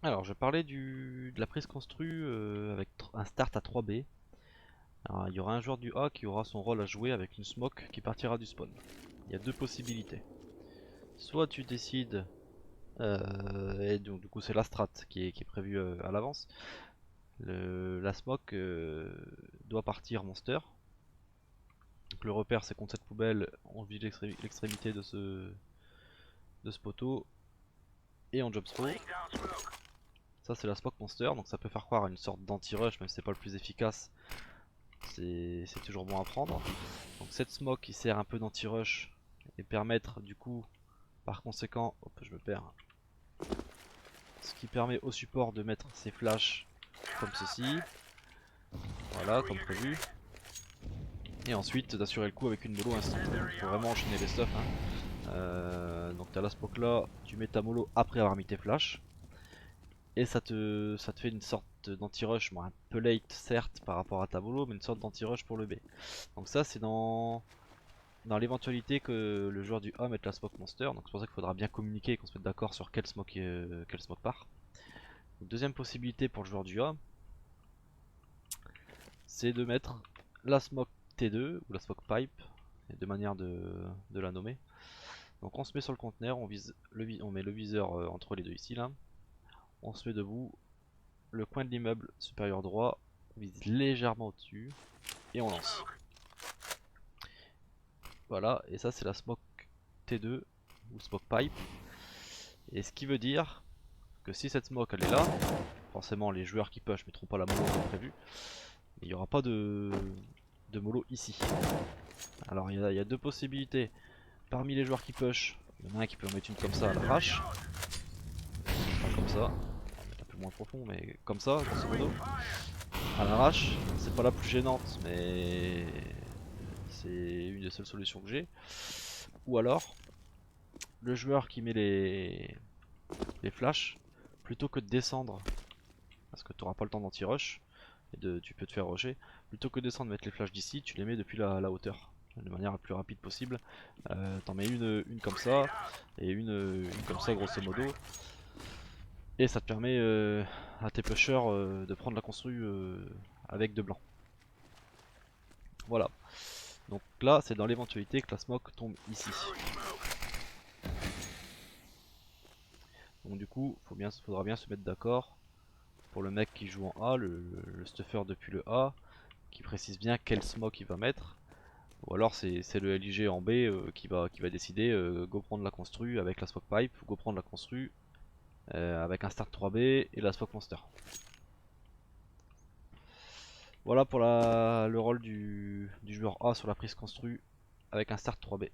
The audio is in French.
Alors, je parlais de la prise construit avec un start à 3B. Alors, il y aura un joueur du A qui aura son rôle à jouer avec une smoke qui partira du spawn. Il y a deux possibilités. Soit tu décides, et donc du coup c'est la strat qui est prévue à l'avance. La smoke doit partir monster. Donc le repère c'est contre cette poubelle, on vise l'extrémité de ce poteau et on job throw. Ça c'est la smoke monster, donc ça peut faire croire à une sorte d'anti-rush, même si c'est pas le plus efficace. C'est toujours bon à prendre. Donc cette smoke qui sert un peu d'anti-rush et permettre du coup, par conséquent, hop je me perds, ce qui permet au support de mettre ses flashs comme ceci, voilà comme prévu, et ensuite d'assurer le coup avec une mollo instant. Faut vraiment enchaîner les stuffs, hein. Donc t'as la smoke là, tu mets ta mollo après avoir mis tes flashs, et ça te fait une sorte d'anti-rush, bon, un peu late certes par rapport à ta mollo, mais une sorte d'anti-rush pour le B. Donc ça c'est dans l'éventualité que le joueur du A mette la smoke monster, donc c'est pour ça qu'il faudra bien communiquer et qu'on se mette d'accord sur quel smoke part. Donc, deuxième possibilité pour le joueur du A, c'est de mettre la smoke T2 ou la smoke pipe, il y a deux manières de la nommer. Donc on se met sur le conteneur, on met le viseur entre les deux ici là, on se met debout, le coin de l'immeuble supérieur droit, on vise légèrement au-dessus et on lance. Voilà, et ça c'est la smoke T2 ou smoke pipe. Et ce qui veut dire que si cette smoke elle est là, forcément les joueurs qui push mettront pas la mollo comme prévu, il n'y aura pas de mollo ici. Alors il y a deux possibilités. Parmi les joueurs qui push, il y en a un qui peut en mettre une comme ça à l'arrache. Enfin comme ça, on va mettre un peu moins profond, mais comme ça, grosso modo. À l'arrache, c'est pas la plus gênante, mais c'est une des seules solutions que j'ai. Ou alors, le joueur qui met les flashs, plutôt que de descendre, parce que tu n'auras pas le temps d'anti-rush, et tu peux te faire rusher, plutôt que de descendre mettre les flashs d'ici, tu les mets depuis la hauteur, de manière la plus rapide possible. T'en mets une comme ça, et une comme ça grosso modo, et ça te permet à tes pushers de prendre la construit avec de blanc. Voilà. Donc là, c'est dans l'éventualité que la smoke tombe ici. Donc du coup, faudra bien se mettre d'accord pour le mec qui joue en A, le stuffer depuis le A, qui précise bien quel smoke il va mettre. Ou alors c'est le LIG en B qui va décider go prendre la construit avec la smoke pipe, ou go prendre la construit avec un start 3B et la smoke monster. Voilà pour le rôle du joueur A sur la prise construit avec un start 3B.